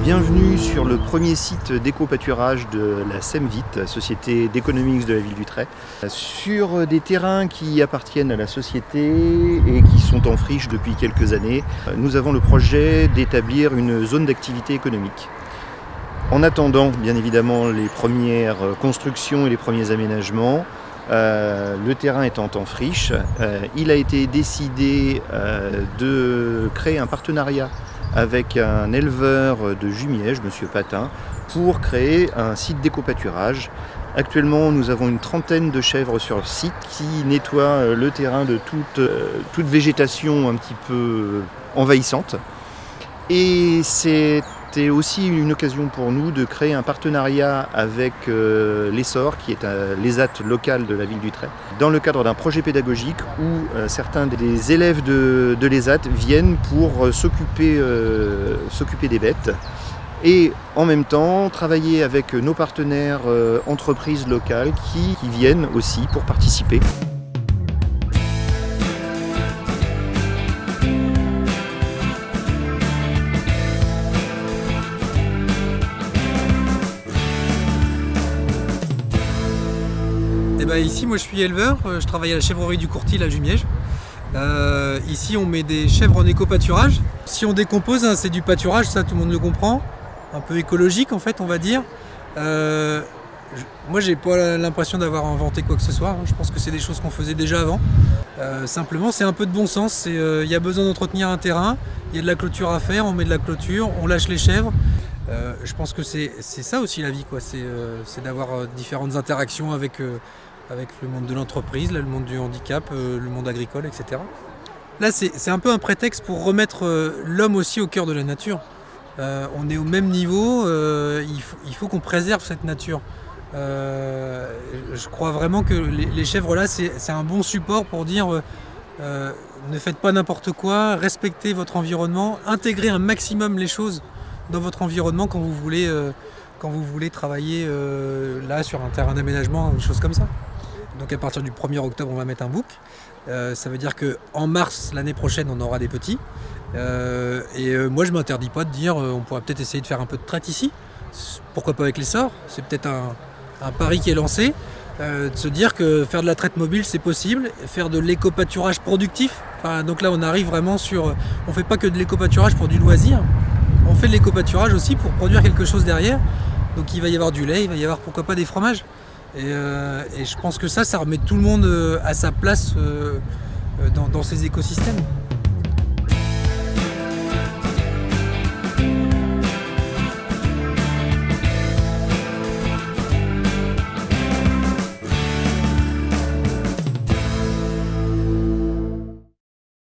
Bienvenue sur le premier site d'éco-pâturage de la SEMVIT, la Société d'économie mixte de la ville du Trait, sur des terrains qui appartiennent à la société et qui sont en friche depuis quelques années. Nous avons le projet d'établir une zone d'activité économique. En attendant, bien évidemment, les premières constructions et les premiers aménagements, le terrain étant en friche, il a été décidé de créer un partenariat avec un éleveur de Jumièges, M. Patin, pour créer un site d'éco-pâturage. Actuellement, nous avons une trentaine de chèvres sur le site qui nettoient le terrain de toute végétation un petit peu envahissante. Et c'était aussi une occasion pour nous de créer un partenariat avec l'Essor, qui est l'ESAT local de la ville du Trait, dans le cadre d'un projet pédagogique où certains des élèves de l'ESAT viennent pour s'occuper des bêtes et en même temps travailler avec nos partenaires entreprises locales qui viennent aussi pour participer. Ici, moi je suis éleveur, je travaille à la chèvrerie du Courtil à Jumièges. Ici, on met des chèvres en éco-pâturage. Si on décompose, hein, c'est du pâturage, ça tout le monde le comprend. Un peu écologique en fait, on va dire. Moi, j'ai pas l'impression d'avoir inventé quoi que ce soit. Je pense que c'est des choses qu'on faisait déjà avant. Simplement, c'est un peu de bon sens. Il y a besoin d'entretenir un terrain, il y a de la clôture à faire, on met de la clôture, on lâche les chèvres. Je pense que c'est ça aussi la vie, quoi. C'est d'avoir différentes interactions avec le monde de l'entreprise, le monde du handicap, le monde agricole, etc. Là, c'est un peu un prétexte pour remettre l'homme aussi au cœur de la nature. On est au même niveau, il faut qu'on préserve cette nature. Je crois vraiment que les chèvres là, c'est un bon support pour dire ne faites pas n'importe quoi, respectez votre environnement, intégrez un maximum les choses dans votre environnement quand vous voulez travailler là sur un terrain d'aménagement, des choses comme ça. Donc à partir du 1er octobre, on va mettre un bouc. Ça veut dire qu'en mars, l'année prochaine, on aura des petits. Moi, je ne m'interdis pas de dire on pourrait peut-être essayer de faire un peu de traite ici. Pourquoi pas avec l'Essor? C'est peut-être un pari qui est lancé. De se dire que faire de la traite mobile, c'est possible. Faire de l'éco-pâturage productif. Donc là, on arrive vraiment sur... On ne fait pas que de l'éco-pâturage pour du loisir. On fait de l'éco-pâturage aussi pour produire quelque chose derrière. Donc il va y avoir du lait, il va y avoir pourquoi pas des fromages. Et je pense que ça remet tout le monde à sa place dans ces écosystèmes.